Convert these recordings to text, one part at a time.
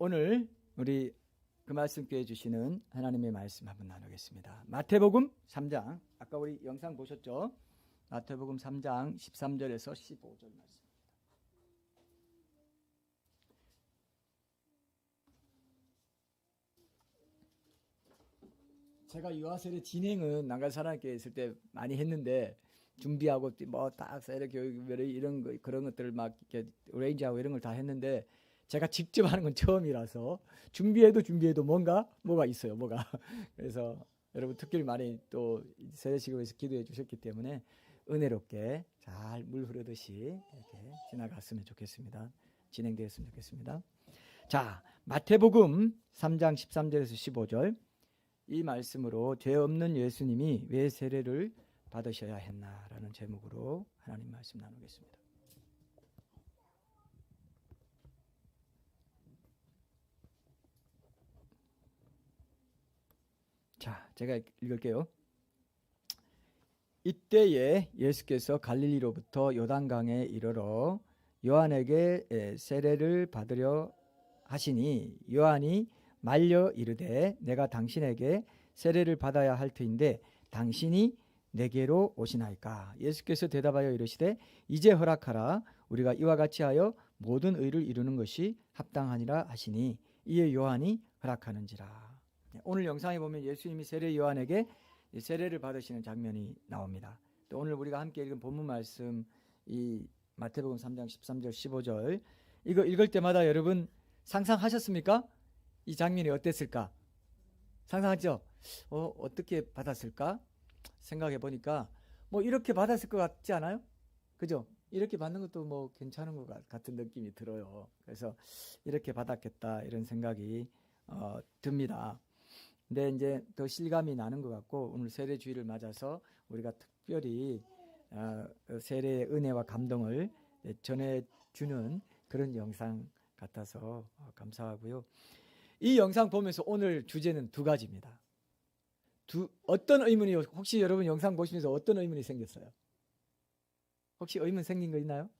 오늘 우리 그 말씀께 주시는 하나님의 말씀 한번 나누겠습니다. 마태복음 3장, 아까 우리 영상 보셨죠? 마태복음 3장 13절에서 15절 말씀. 제가 유아세례 진행은 난간사랑교회 있을 때 많이 했는데, 준비하고 뭐딱 세례 교육 이런 거 그런 것들을 막 이렇게 어레인지하고 이런 걸 다 했는데, 제가 직접 하는 건 처음이라서 준비해도 뭐가 있어요, 뭐가. 그래서 여러분 특별히 많이 또 세례식을 기도해 주셨기 때문에 은혜롭게 잘 물 흐르듯이 이렇게 지나갔으면 좋겠습니다. 진행되었으면 좋겠습니다. 자, 마태복음 3장 13절에서 15절 이 말씀으로 죄 없는 예수님이 왜 세례를 받으셔야 했나라는 제목으로 하나님 말씀 나누겠습니다. 자, 제가 읽을게요. 이때에 예수께서 갈릴리로부터 요단강에 이르러 요한에게 세례를 받으려 하시니, 요한이 말려 이르되 내가 당신에게 세례를 받아야 할 터인데 당신이 내게로 오시나이까. 예수께서 대답하여 이르시되 이제 허락하라. 우리가 이와 같이 하여 모든 의를 이루는 것이 합당하니라 하시니, 이에 요한이 허락하는지라. 오늘 영상에 보면 예수님이 세례 요한에게 세례를 받으시는 장면이 나옵니다. 또 오늘 우리가 함께 읽은 본문 말씀, 이 마태복음 3장 13절 15절 이거 읽을 때마다 여러분 상상하셨습니까? 이 장면이 어땠을까? 상상하죠? 어떻게 받았을까? 생각해 보니까 뭐 이렇게 받았을 것 같지 않아요? 그죠? 이렇게 받는 것도 뭐 괜찮은 것 같은 느낌이 들어요. 그래서 이렇게 받았겠다 이런 생각이 듭니다. 근데 이제 더 실감이 나는 것 같고, 오늘 세례주일을 맞아서 우리가 특별히 세례의 은혜와 감동을 전해주는 그런 영상 같아서 감사하고요. 이 영상 보면서 오늘 주제는 두 가지입니다. 어떤 의문이, 혹시 여러분 영상 보시면서 어떤 의문이 생겼어요? 혹시 의문 생긴 거 있나요?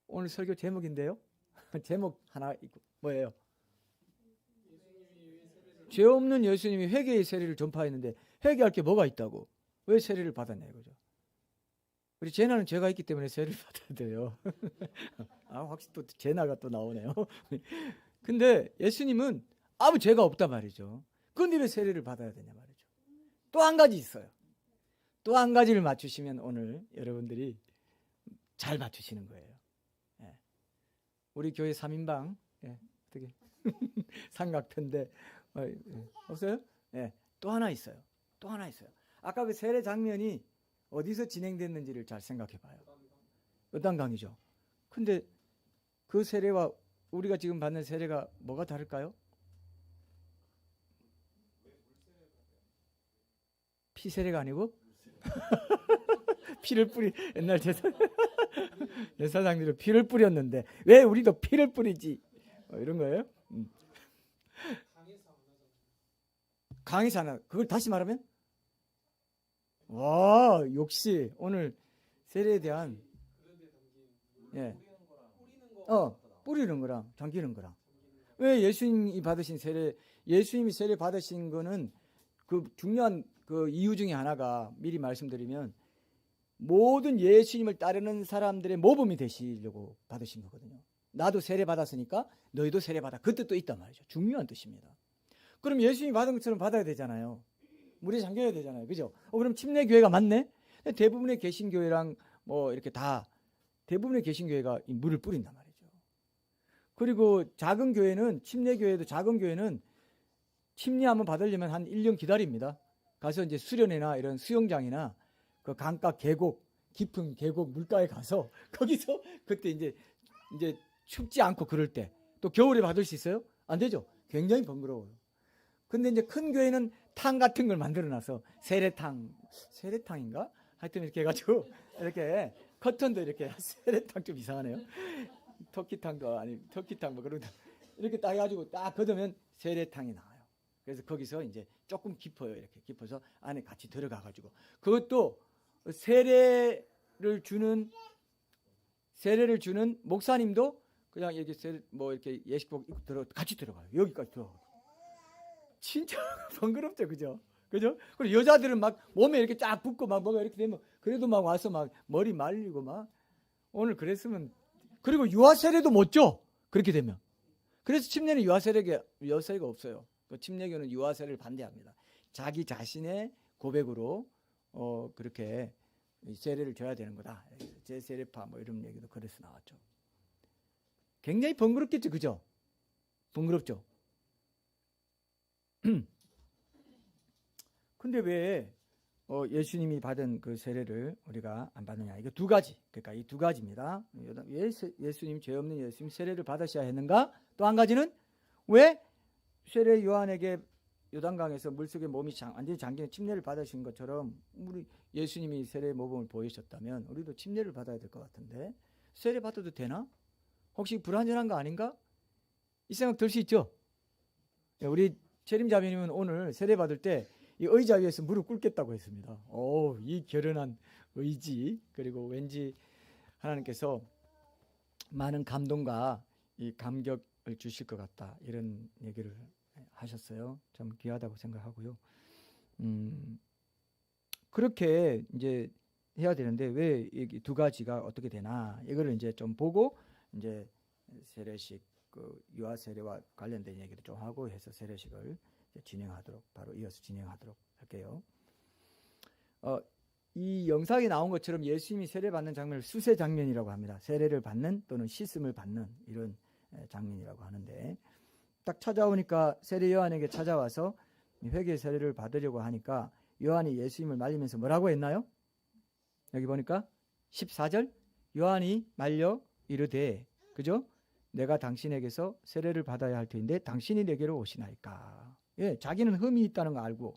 오늘 설교 제목인데요. 제목 하나 있고 뭐예요? 죄 없는 예수님이 회개의 세례를 전파했는데 회개할 게 뭐가 있다고? 왜 세례를 받았냐 이거죠. 우리 제나는 죄가 있기 때문에 세례를 받아야 돼요. 확실히 또 제나가 또 나오네요. 근데 예수님은 아무 죄가 없단 말이죠. 그런데 왜 세례를 받아야 되냐 말이죠. 또 한 가지 있어요. 또 한 가지를 맞추시면 오늘 여러분들이 잘 맞추시는 거예요. 우리 교회 3인방 어떻게 삼각편인데 없어요? 또 하나 있어요. 또 하나 있어요. 아까 그 세례 장면이 어디서 진행됐는지를 잘 생각해 봐요. 요단강이죠. 근데 그 세례와 우리가 지금 받는 세례가 뭐가 다를까요? 피 세례가 아니고 피를 옛날 제사장들은 피를 뿌렸는데 왜 우리도 피를 뿌리지? 이런 거예요. 강에서 하나, 그걸 다시 말하면? 와, 역시 오늘 세례에 대한 뿌리는 거랑 담기는 거랑. 왜 예수님이 받으신 세례, 예수님이 세례 받으신 거는 그 중요한 그 이유 중에 하나가, 미리 말씀드리면 모든 예수님을 따르는 사람들의 모범이 되시려고 받으신 거거든요. 나도 세례 받았으니까 너희도 세례 받아. 그 뜻도 있단 말이죠. 중요한 뜻입니다. 그럼 예수님이 받은 것처럼 받아야 되잖아요. 물에 잠겨야 되잖아요. 그죠? 그럼 침례교회가 맞네? 대부분의 개신교회랑 뭐 이렇게 다 대부분의 개신교회가 이 물을 뿌린단 말이죠. 그리고 작은 교회는, 침례교회도 작은 교회는 침례 한번 받으려면 한 1년 기다립니다. 가서 이제 수련회나 이런 수영장이나 그 강가 계곡, 깊은 계곡 물가에 가서 거기서 그때 이제 춥지 않고 그럴 때, 또 겨울에 받을 수 있어요? 안 되죠. 굉장히 번거로워요. 근데 이제 큰 교회는 탕 같은 걸 만들어놔서 세례탕인가? 하여튼 이렇게 해가지고 이렇게 커튼도 이렇게 세례탕 좀 이상하네요. 터키탕도 아니 터키탕 뭐 그런 거 이렇게 딱 해가지고 딱 걷으면 세례탕이 나와요. 그래서 거기서 이제 조금 깊어요. 이렇게 깊어서 안에 같이 들어가가지고 그것도 세례를 주는 목사님도 그냥 이렇게 뭐 이렇게 예식복 입고 같이 들어가요. 여기까지 들어가요. 진짜 번거롭죠, 그죠? 그죠? 그리고 여자들은 막 몸에 이렇게 쫙 붓고 막 뭐가 이렇게 되면 그래도 막 와서 막 머리 말리고 막 오늘 그랬으면 그리고 유아 세례도 못 줘. 그렇게 되면. 그래서 침례는 유아 세례가 없어요. 침례교는 유아 세례를 반대합니다. 자기 자신의 고백으로 그렇게 세례를 줘야 되는 거다. 제 세례파 뭐 이런 얘기도 그래서 나왔죠. 굉장히 번거롭겠죠, 그죠? 번거롭죠. 근데 왜 예수님이 받은 그 세례를 우리가 안 받느냐? 이거 두 가지. 그러니까 이 두 가지입니다. 왜 예수님 죄 없는 예수님 세례를 받으셔야 했는가? 또 한 가지는 왜 세례 요한에게 요단강에서 물속에 몸이 완전히 잠기는 침례를 받으신 것처럼 우리 예수님이 세례 모범을 보이셨다면 우리도 침례를 받아야 될 것 같은데 세례 받아도 되나? 혹시 불완전한 거 아닌가? 이 생각 들 수 있죠? 우리 재림자매님은 오늘 세례 받을 때 이 의자 위에서 무릎 꿇겠다고 했습니다. 이 결연한 의지 그리고 왠지 하나님께서 많은 감동과 이 감격을 주실 것 같다 이런 얘기를 하셨어요. 좀 귀하다고 생각하고요. 그렇게 이제 해야 되는데 왜 이 두 가지가 어떻게 되나 이거를 이제 좀 보고 이제 세례식 그 유아 세례와 관련된 얘기도 좀 하고 해서 세례식을 진행하도록 바로 이어서 진행하도록 할게요. 이 영상에 나온 것처럼 예수님이 세례 받는 장면을 수세 장면이라고 합니다. 세례를 받는 또는 씻음을 받는 이런 장면이라고 하는데 딱 찾아오니까 세례 요한에게 찾아와서 회개 세례를 받으려고 하니까 요한이 예수님을 말리면서 뭐라고 했나요? 여기 보니까 14절 요한이 말려 이르되 그죠? 내가 당신에게서 세례를 받아야 할 터인데 당신이 내게로 오시나이까. 예, 자기는 흠이 있다는 걸 알고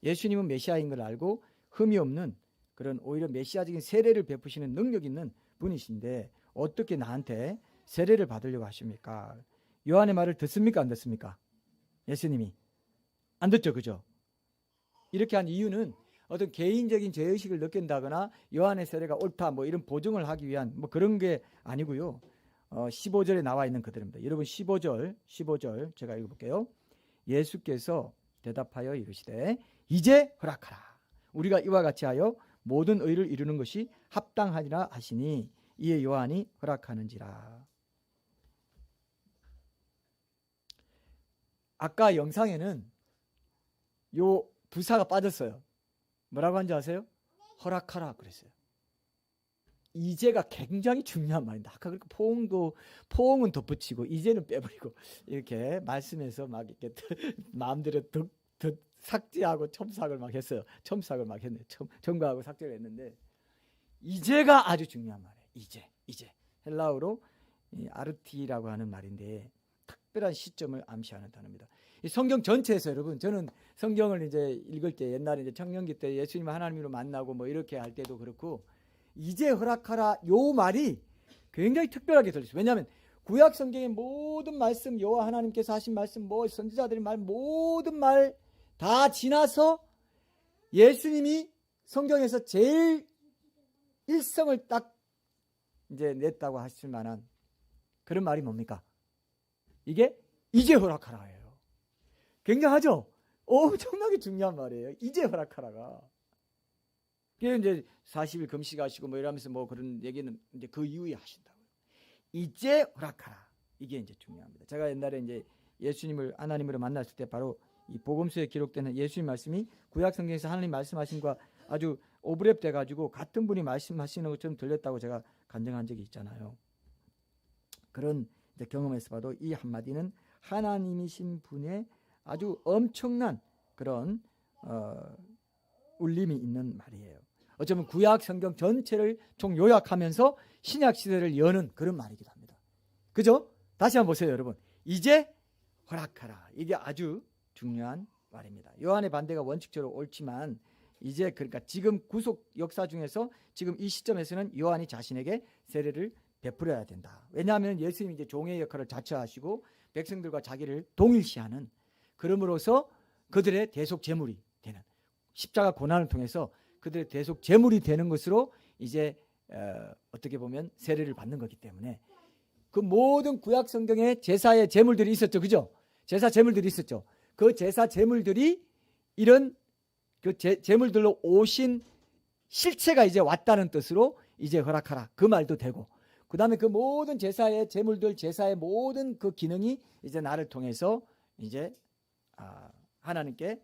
예수님은 메시아인 걸 알고 흠이 없는 그런 오히려 메시아적인 세례를 베푸시는 능력 있는 분이신데 어떻게 나한테 세례를 받으려고 하십니까? 요한의 말을 듣습니까? 안 듣습니까? 예수님이 안 듣죠, 그죠? 이렇게 한 이유는 어떤 개인적인 죄의식을 느낀다거나 요한의 세례가 옳다 뭐 이런 보증을 하기 위한 뭐 그런 게 아니고요. 15절에 나와 있는 그대로입니다. 여러분 15절 제가 읽어볼게요. 예수께서 대답하여 이르시되 이제 허락하라. 우리가 이와 같이 하여 모든 의를 이루는 것이 합당하리라 하시니 이에 요한이 허락하는지라. 아까 영상에는 요 부사가 빠졌어요. 뭐라고 한지 아세요? 허락하라 그랬어요. 이제가 굉장히 중요한 말입니다. 아까 그렇게 포옹은 덧붙이고 이제는 빼버리고 이렇게 말씀에서 막 이렇게 마음대로 삭제하고 첨삭을 막 했어요. 첨삭을 막 했네. 첨가하고 삭제를 했는데 이제가 아주 중요한 말이에요. 이제 헬라어로 아르티라고 하는 말인데 특별한 시점을 암시하는 단어입니다. 이 성경 전체에서 여러분 저는 성경을 이제 읽을 때 옛날에 이제 청년기 때 예수님 하나님으로 만나고 뭐 이렇게 할 때도 그렇고 이제 허락하라 요 말이 굉장히 특별하게 들렸어요. 왜냐하면 구약 성경의 모든 말씀 여호와 하나님께서 하신 말씀 뭐 선지자들의 말 모든 말 다 지나서 예수님이 성경에서 제일 일성을 딱 이제 냈다고 하실 만한 그런 말이 뭡니까? 이게 이제 허락하라예요. 굉장하죠? 엄청나게 중요한 말이에요. 이제 허락하라가. 그게 이제 40일 금식하시고 뭐 이러면서 뭐 그런 얘기는 이제 그 이후에 하신다고요. 이제 허락하라. 이게 이제 중요합니다. 제가 옛날에 이제 예수님을 하나님으로 만났을 때 바로 이 복음서에 기록되는 예수님 말씀이 구약 성경에서 하나님 말씀하신 것과 아주 오버랩 돼가지고 같은 분이 말씀하시는 것처럼 들렸다고 제가 간증한 적이 있잖아요. 그런 이제 경험에서 봐도 이 한마디는 하나님이신 분의 아주 엄청난 그런 울림이 있는 말이에요. 어쩌면 구약 성경 전체를 총 요약하면서 신약 시대를 여는 그런 말이기도 합니다. 그죠? 다시 한번 보세요, 여러분. 이제 허락하라. 이게 아주 중요한 말입니다. 요한의 반대가 원칙적으로 옳지만 이제 그러니까 지금 구속 역사 중에서 지금 이 시점에서는 요한이 자신에게 세례를 베풀어야 된다. 왜냐하면 예수님이 이제 종의 역할을 자처하시고 백성들과 자기를 동일시하는 그럼으로써 그들의 대속 제물이 되는 십자가 고난을 통해서 그들의 대속 제물이 되는 것으로 이제 어떻게 보면 세례를 받는 거기 때문에 그 모든 구약 성경에 제사의 제물들이 있었죠. 그죠? 제사 제물들이 있었죠. 그 제사 제물들이 이런 그 제물들로 오신 실체가 이제 왔다는 뜻으로 이제 허락하라. 그 말도 되고. 그다음에 그 모든 제사의 제물들, 제사의 모든 그 기능이 이제 나를 통해서 이제 하나님께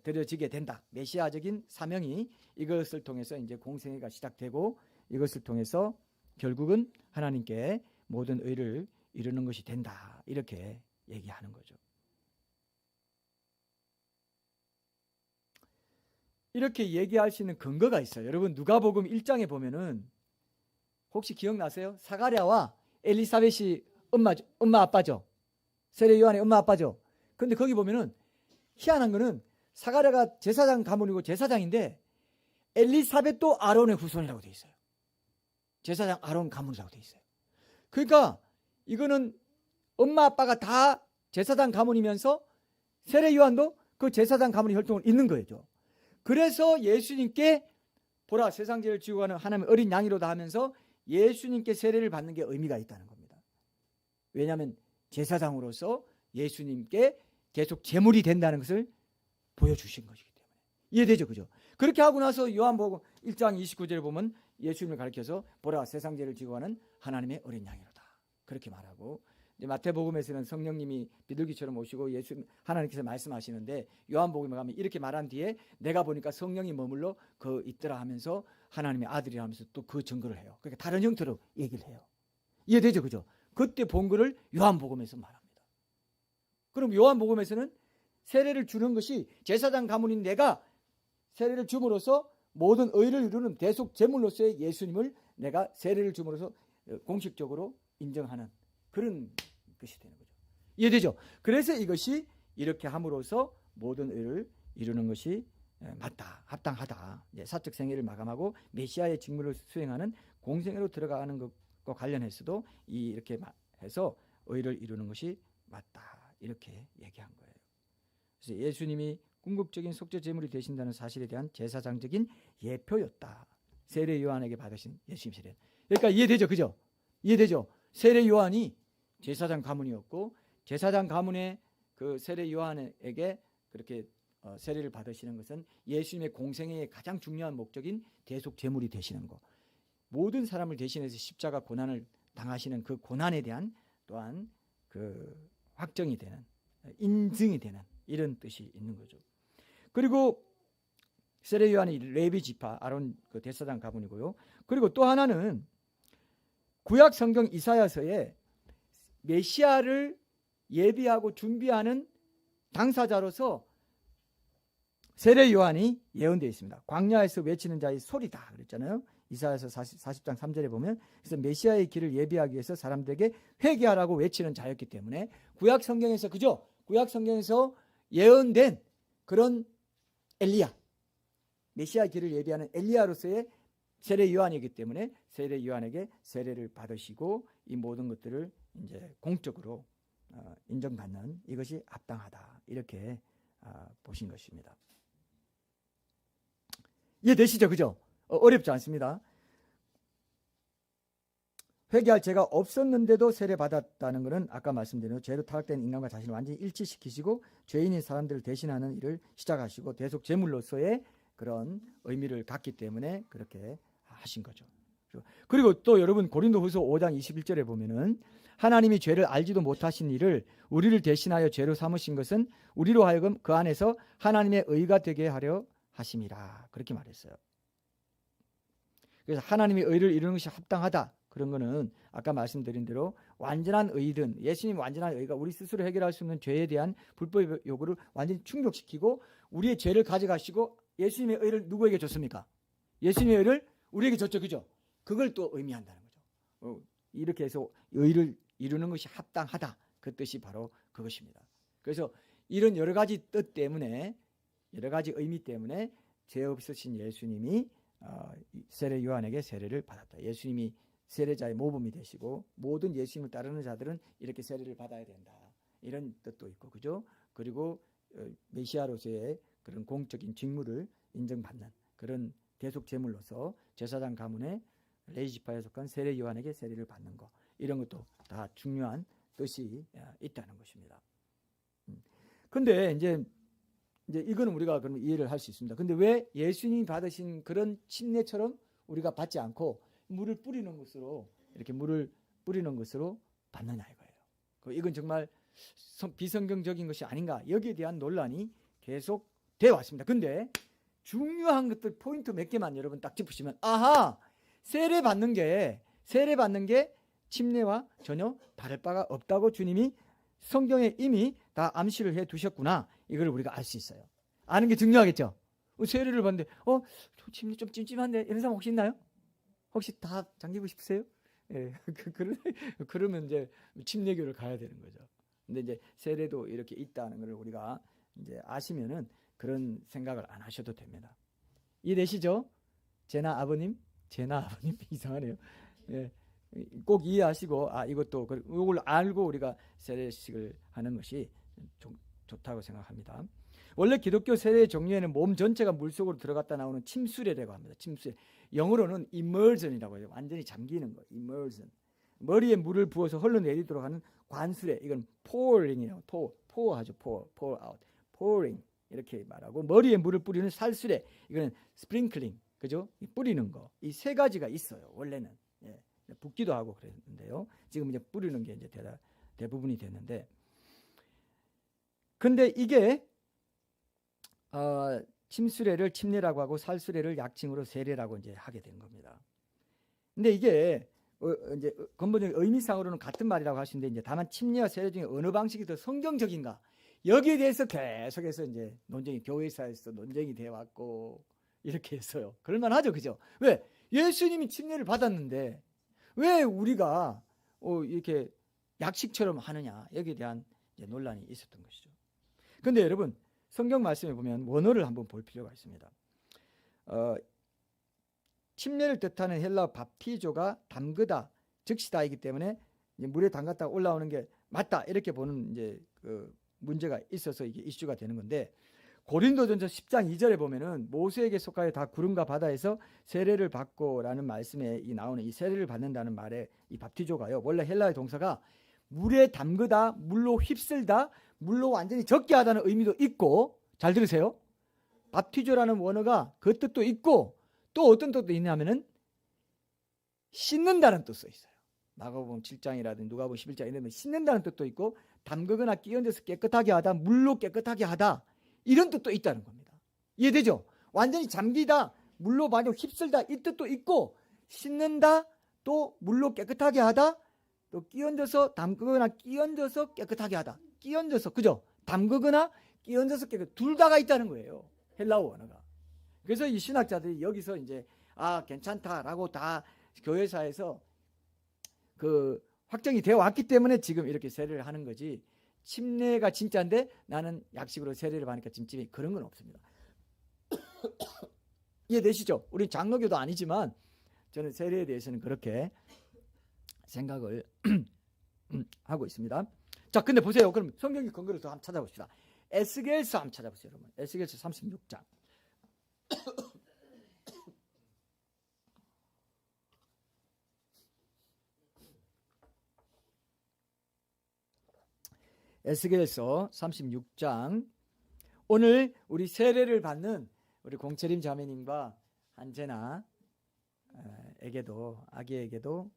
드려지게 된다. 메시아적인 사명이 이것을 통해서 이제 공생애가 시작되고 이것을 통해서 결국은 하나님께 모든 의를 이루는 것이 된다. 이렇게 얘기하는 거죠. 이렇게 얘기할 수 있는 근거가 있어요. 여러분 누가복음 1장에 보면은 혹시 기억나세요? 사가랴와 엘리사벳이 엄마 아빠죠. 세례 요한의 엄마 아빠죠. 근데 거기 보면은 희한한 거는 사가랴가 제사장 가문이고 제사장인데 엘리사벳도 아론의 후손이라고 돼 있어요. 제사장 아론 가문이라고 돼 있어요. 그러니까 이거는 엄마 아빠가 다 제사장 가문이면서 세례 요한도 그 제사장 가문의 혈통을 잇는 거죠. 그래서 예수님께 보라 세상 죄를 지고 가는 하나님의 어린 양이로다 하면서 예수님께 세례를 받는 게 의미가 있다는 겁니다. 왜냐하면 제사장으로서 예수님께 계속 제물이 된다는 것을 보여주신 것이기 때문에. 이해되죠? 그죠? 그렇게 하고 나서 요한복음 1장 29절에 보면 예수님을 가리켜서 보라 세상 죄를 지고 가는 하나님의 어린 양이로다. 그렇게 말하고 이제 마태복음에서는 성령님이 비둘기처럼 오시고 하나님께서 말씀하시는데 요한복음에 가면 이렇게 말한 뒤에 내가 보니까 성령이 머물러 그 있더라 하면서 하나님의 아들이라 하면서 또 그 증거를 해요. 그러니까 다른 형태로 얘기를 해요. 이해되죠? 그죠? 그때 본 거를 요한복음에서 말합니다. 그럼 요한복음에서는 세례를 주는 것이 제사장 가문인 내가 세례를 줌으로써 모든 의를 이루는 대속 제물로서의 예수님을 내가 세례를 줌으로써 공식적으로 인정하는 그런 것이 되는 거죠. 이해되죠? 그래서 이것이 이렇게 함으로써 모든 의를 이루는 것이 맞다, 합당하다. 사적 생애를 마감하고 메시아의 직무를 수행하는 공생애로 들어가는 것과 관련해서도 이렇게 해서 의를 이루는 것이 맞다. 이렇게 얘기한 거예요. 그래서 예수님이 궁극적인 속죄 제물이 되신다는 사실에 대한 제사장적인 예표였다. 세례 요한에게 받으신 예수님 세례. 그러니까 이해되죠? 그죠? 이해되죠? 세례 요한이 제사장 가문이었고 제사장 가문의 그 세례 요한에게 그렇게 세례를 받으시는 것은 예수님의 공생애의 가장 중요한 목적인 대속 제물이 되시는 것. 모든 사람을 대신해서 십자가 고난을 당하시는 그 고난에 대한 또한 그 확정이 되는 인증이 되는 이런 뜻이 있는 거죠. 그리고 세례 요한이 레위 지파 아론 그 대사장 가문이고요. 그리고 또 하나는 구약 성경 이사야서에 메시아를 예비하고 준비하는 당사자로서 세례 요한이 예언되어 있습니다. 광야에서 외치는 자의 소리다 그랬잖아요. 이사야서 40장 3절에 보면 그래서 메시아의 길을 예비하기 위해서 사람들에게 회개하라고 외치는 자였기 때문에 구약 성경에서 그죠? 구약 성경에서 예언된 그런 엘리야 메시아 길을 예비하는 엘리야로서의 세례 요한이기 때문에 세례 요한에게 세례를 받으시고 이 모든 것들을 이제 공적으로 인정받는 이것이 합당하다 이렇게 보신 것입니다. 이해되시죠? 그죠? 어렵지 않습니다. 회개할 죄가 없었는데도 세례 받았다는 것은 아까 말씀드린 죄로 타락된 인간과 자신을 완전히 일치시키시고 죄인인 사람들을 대신하는 일을 시작하시고 대속 제물로서의 그런 의미를 갖기 때문에 그렇게 하신 거죠. 그리고 또 여러분 고린도후서 5장 21절에 보면은 하나님이 죄를 알지도 못하신 이를 우리를 대신하여 죄로 삼으신 것은 우리로 하여금 그 안에서 하나님의 의가 되게 하려 하심이라 그렇게 말했어요. 그래서 하나님의 의를 이루는 것이 합당하다. 그런 거는 아까 말씀드린 대로 완전한 의든 예수님 완전한 의가 우리 스스로 해결할 수 없는 죄에 대한 불법 요구를 완전히 충족시키고 우리의 죄를 가져가시고 예수님의 의를 누구에게 줬습니까? 예수님의 의를 우리에게 줬죠. 그죠? 그걸 또 의미한다는 거죠. 이렇게 해서 의를 이루는 것이 합당하다. 그 뜻이 바로 그것입니다. 그래서 이런 여러 가지 뜻 때문에 여러 가지 의미 때문에 죄 없으신 예수님이 세례 요한에게 세례를 받았다. 예수님이 세례자의 모범이 되시고 모든 예수님을 따르는 자들은 이렇게 세례를 받아야 된다. 이런 뜻도 있고 그죠? 그리고 메시아로서의 그런 공적인 직무를 인정받는 그런 대속 제물로서 제사장 가문의 레위 지파에 속한 세례 요한에게 세례를 받는 것 이런 것도 다 중요한 뜻이 있다는 것입니다. 근데 이제 이거는 우리가 그럼 이해를 할 수 있습니다. 근데 왜 예수님이 받으신 그런 침례처럼 우리가 받지 않고 물을 뿌리는 것으로 이렇게 물을 뿌리는 것으로 받느냐 이거예요. 이건 정말 비성경적인 것이 아닌가, 여기에 대한 논란이 계속 되어 왔습니다. 근데 중요한 것들 포인트 몇 개만 여러분 딱 짚으시면, 아하, 세례 받는 게 침례와 전혀 다를 바가 없다고 주님이 성경에 이미 다 암시를 해 두셨구나, 이걸 우리가 알 수 있어요. 아는 게 중요하겠죠. 세례를 받는데 저 침례 좀 찜찜한데, 이런 사람 혹시 있나요? 혹시 다 잠기고 싶으세요? 예, 그러면 이제 침례교를 가야 되는 거죠. 근데 이제 세례도 이렇게 있다는 걸 우리가 이제 아시면은 그런 생각을 안 하셔도 됩니다. 이해되시죠? 제나 아버님 이상하네요. 예, 꼭 이해하시고, 이것도 이걸 알고 우리가 세례식을 하는 것이 좋다고 생각합니다. 원래 기독교 세례의 종류에는 몸 전체가 물속으로 들어갔다 나오는 침수례라고 합니다. 침수례. 영어로는 immersion이라고 해요. 완전히 잠기는 거. immersion. 머리에 물을 부어서 흘러내리도록 하는 관수례. 이건 pouring이에요. pour 하죠. pour out. pouring 이렇게 말하고, 머리에 물을 뿌리는 살수례. 이거는 sprinkling. 그죠? 뿌리는 거. 이 세 가지가 있어요. 원래는. 예. 붓기도 하고 그랬는데요. 지금 이제 뿌리는 게 이제 대부분이 됐는데, 근데 이게 침수례를 침례라고 하고 살수례를 약칭으로 세례라고 이제 하게 된 겁니다. 근데 이게 이제 근본적인 의미상으로는 같은 말이라고 하시는데, 이제 다만 침례와 세례 중에 어느 방식이 더 성경적인가, 여기에 대해서 계속해서 이제 논쟁이, 교회사에서 논쟁이 되어 왔고 이렇게 했어요. 그럴만하죠, 그죠? 왜 예수님이 침례를 받았는데 왜 우리가 이렇게 약식처럼 하느냐, 여기에 대한 이제 논란이 있었던 것이죠. 근데 여러분, 성경 말씀에 보면 원어를 한번 볼 필요가 있습니다. 침례를 뜻하는 헬라어 밥티조가 담그다, 즉시다이기 때문에 물에 담갔다 올라오는 게 맞다, 이렇게 보는 이제 그 문제가 있어서 이게 이슈가 되는 건데, 고린도전서 10장 2절에 보면은 모세에게 속하여 다 구름과 바다에서 세례를 받고라는 말씀에 나오는 이 세례를 받는다는 말에 이 밥티조가요, 원래 헬라의 동사가 물에 담그다, 물로 휩쓸다, 물로 완전히 적게 하다는 의미도 있고, 잘 들으세요. 밥티조라는 원어가 그 뜻도 있고, 또 어떤 뜻도 있냐면은 씻는다는 뜻도 있어요. 마가복음 7장이라든지 누가복음 11장 이런 데 씻는다는 뜻도 있고, 담그거나 끼얹어서 깨끗하게 하다, 물로 깨끗하게 하다, 이런 뜻도 있다는 겁니다. 이해되죠? 완전히 잠기다, 물로 많이 휩쓸다, 이 뜻도 있고, 씻는다, 또 물로 깨끗하게 하다, 또 끼얹어서 담그거나 끼얹어서 깨끗하게 하다, 끼얹어서, 그죠? 담그거나 끼얹어서 깨끗, 둘 다가 있다는 거예요, 헬라어 원어가. 그래서 이 신학자들이 여기서 이제 괜찮다라고 다 교회사에서 그 확정이 되어 왔기 때문에 지금 이렇게 세례를 하는 거지, 침례가 진짜인데 나는 약식으로 세례를 받으니까 찜찜이, 그런 건 없습니다. 이해되시죠? 우리 장로교도 아니지만 저는 세례에 대해서는 그렇게 생각을 하고 있습니다. 자, 근데 보세요. 그럼 성경의 근거를 더 한번 찾아봅시다. 에스겔서 한번 찾아보세요, 여러분. 에스겔서 36장. 에스겔서 36장. 오늘 우리 세례를 받는 우리 공채림 자매님과 한재나 에게도, 아기에게도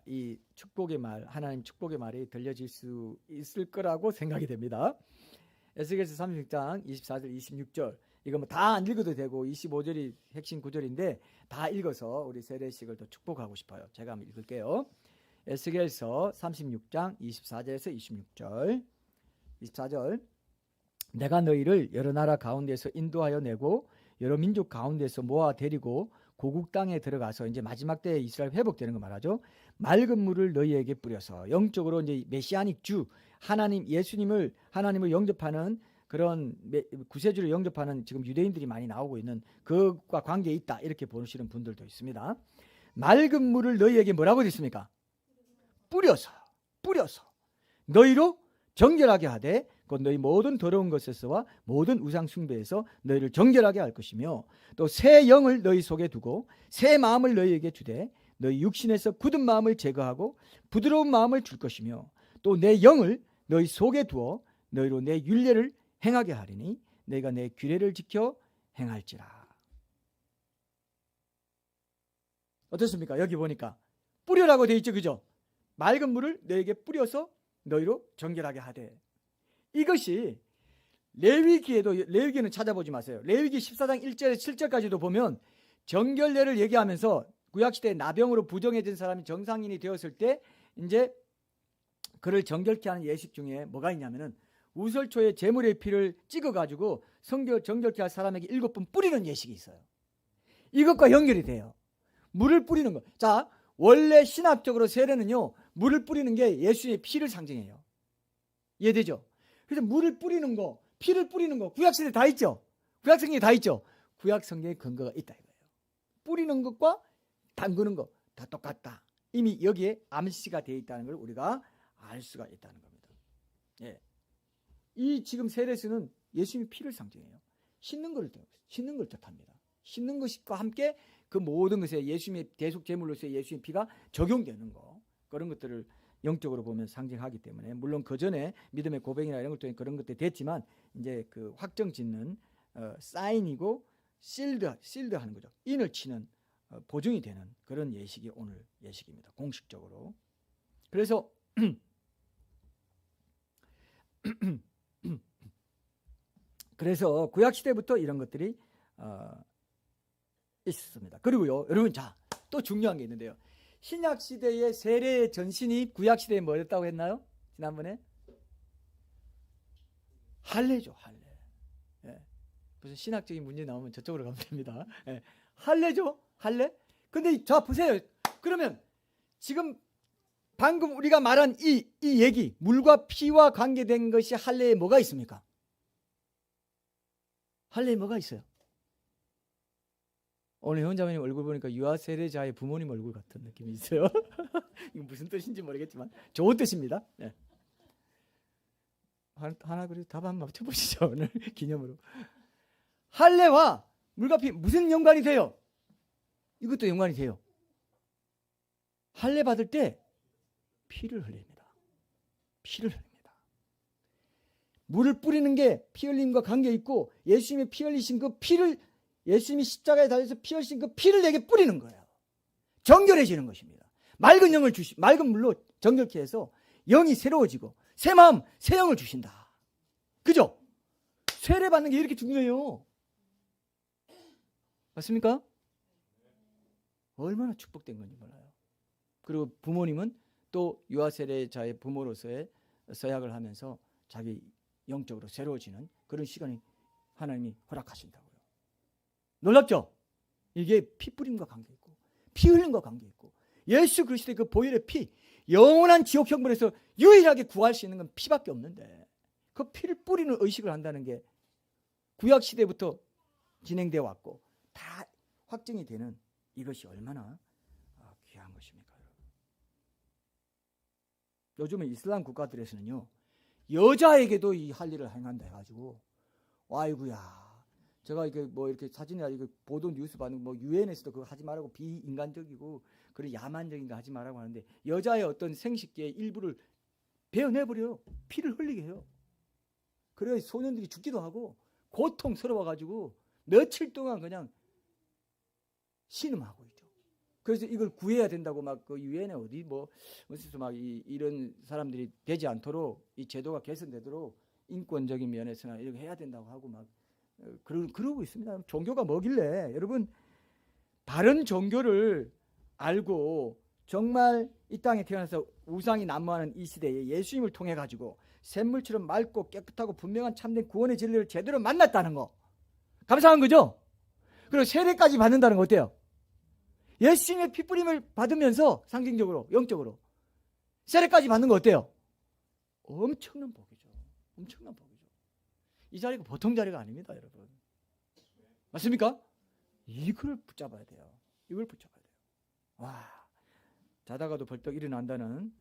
이 축복의 말, 하나님 축복의 말이 들려질 수 있을 거라고 생각이 됩니다. 에스겔서 36장 24절 26절, 이거 뭐 다 안 읽어도 되고 25절이 핵심 구절인데 다 읽어서 우리 세례식을 더 축복하고 싶어요. 제가 한번 읽을게요. 에스겔서 36장 24절에서 26절. 24절. 내가 너희를 여러 나라 가운데서 인도하여 내고 여러 민족 가운데서 모아 데리고 고국 땅에 들어가서, 이제 마지막 때에 이스라엘 회복되는 거 말하죠. 맑은 물을 너희에게 뿌려서, 영적으로 이제 메시아닉 주, 하나님 예수님을, 하나님을 영접하는 그런 구세주를 영접하는 지금 유대인들이 많이 나오고 있는 그것과 관계에 있다, 이렇게 보시는 분들도 있습니다. 맑은 물을 너희에게 뭐라고 됐습니까? 뿌려서 너희로 정결하게 하되 곧 너희 모든 더러운 것에서와 모든 우상 숭배에서 너희를 정결하게 할 것이며, 또 새 영을 너희 속에 두고 새 마음을 너희에게 주되 너희 육신에서 굳은 마음을 제거하고 부드러운 마음을 줄 것이며 또 내 영을 너희 속에 두어 너희로 내 율례를 행하게 하리니 너희가 내 규례를 지켜 행할지라. 어떻습니까? 여기 보니까 뿌려라고 되어 있죠. 그죠? 맑은 물을 너에게 뿌려서 너희로 정결하게 하되. 이것이 레위기는 찾아보지 마세요. 레위기 14장 1절에서 7절까지도 보면 정결례를 얘기하면서 구약시대에 나병으로 부정해진 사람이 정상인이 되었을 때 이제 그를 정결케 하는 예식 중에 뭐가 있냐면은 우설초에 제물의 피를 찍어가지고 정결케 할 사람에게 7번 뿌리는 예식이 있어요. 이것과 연결이 돼요. 물을 뿌리는 거. 자, 원래 신학적으로 세례는요, 물을 뿌리는 게 예수의 피를 상징해요. 이해되죠? 그래서 물을 뿌리는 거, 피를 뿌리는 거, 구약시대에 다 있죠? 구약성경에 다 있죠? 구약성경에 근거가 있다 이거예요. 뿌리는 것과 담그는 것 다 똑같다. 이미 여기에 암시가 되어 있다는 걸 우리가 알 수가 있다는 겁니다. 예. 이 지금 세례수는 예수님의 피를 상징해요. 씻는 걸 뜻합니다. 씻는 것과 함께 그 모든 것에 예수님의 대속 제물로서의 예수님의 피가 적용되는 거, 그런 것들을 영적으로 보면 상징하기 때문에, 물론 그 전에 믿음의 고백이나 이런 것도 그런 것들이 됐지만 이제 그 확정 짓는 사인이고 실드하는 거죠. 인을 치는 보증이 되는 그런 예식이 오늘 예식입니다. 공식적으로. 그래서 그래서 구약 시대부터 이런 것들이 있었습니다. 그리고요, 여러분, 자, 또 중요한 게 있는데요. 신약 시대의 세례의 전신이 구약 시대에 뭐였다고 했나요? 지난번에 할례죠, 할례. 예. 무슨 신학적인 문제 나오면 저쪽으로 가면 됩니다. 예. 할례죠, 할례. 근데 자 보세요. 그러면 지금 방금 우리가 말한 이 얘기, 물과 피와 관계된 것이 할례에 뭐가 있습니까? 할례에 뭐가 있어요? 오늘 현자매님 얼굴 보니까 유아 세례자의 부모님 얼굴 같은 느낌이 있어요. 이거 무슨 뜻인지 모르겠지만 좋은 뜻입니다. 네. 하나 그래도 답 한번 맞춰보시죠. 오늘 기념으로. 할례와 물과 피 무슨 연관이 돼요? 이것도 연관이 돼요. 할례 받을 때 피를 흘립니다. 피를 흘립니다. 물을 뿌리는 게 피 흘림과 관계 있고, 예수님의 피 흘리신 그 피를, 예수님이 십자가에 달려서 피 흘리신 그 피를 내게 뿌리는 거예요. 정결해지는 것입니다. 맑은 물로 정결케 해서 영이 새로워지고 새 마음, 새 영을 주신다. 그죠? 세례 받는 게 이렇게 중요해요. 맞습니까? 얼마나 축복된 건지 몰라요. 그리고 부모님은 또 유아 세례자의 부모로서의 서약을 하면서 자기 영적으로 새로워지는 그런 시간이 하나님이 허락하신다고요. 놀랍죠? 이게 피 뿌림과 관계 있고 피 흘림과 관계 있고, 예수 그리스도의 그 보혈의 피, 영원한 지옥 형벌에서 유일하게 구할 수 있는 건 피밖에 없는데, 그 피를 뿌리는 의식을 한다는 게 구약 시대부터 진행되어 왔고 다 확정이 되는 이것이 얼마나 귀한 것입니까, 여러분? 요즘은 이슬람 국가들에서는요, 여자에게도 이 할례를 행한다 해가지고, 아이고야, 제가 이게 뭐 이렇게 사진이나 이거 보도 뉴스 받는 뭐 유엔에서도 그거 하지 말라고, 비인간적이고 그런 야만적인 거 하지 말라고 하는데, 여자의 어떤 생식기의 일부를 베어내버려요. 피를 흘리게 해요. 그래야 소년들이 죽기도 하고 고통스러워가지고 며칠 동안 그냥 신음하고 있죠. 그래서 이걸 구해야 된다고 막 그 유엔에 어디 뭐 무슨 막 이런 사람들이 되지 않도록 이 제도가 개선되도록 인권적인 면에서나 이렇게 해야 된다고 하고 막 그러고 있습니다. 종교가 뭐길래, 여러분, 바른 종교를 알고 정말 이 땅에 태어나서 우상이 난무하는 이 시대에 예수님을 통해 가지고 샘물처럼 맑고 깨끗하고 분명한 참된 구원의 진리를 제대로 만났다는 거, 감사한 거죠. 그리고 세례까지 받는다는 거 어때요? 예수님의 피뿌림을 받으면서 상징적으로 영적으로 세례까지 받는 거 어때요? 엄청난 복이죠. 엄청난 복이죠. 이 자리가 보통 자리가 아닙니다, 여러분. 맞습니까? 이걸 붙잡아야 돼요. 이걸 붙잡아야 돼요. 와, 자다가도 벌떡 일어난다는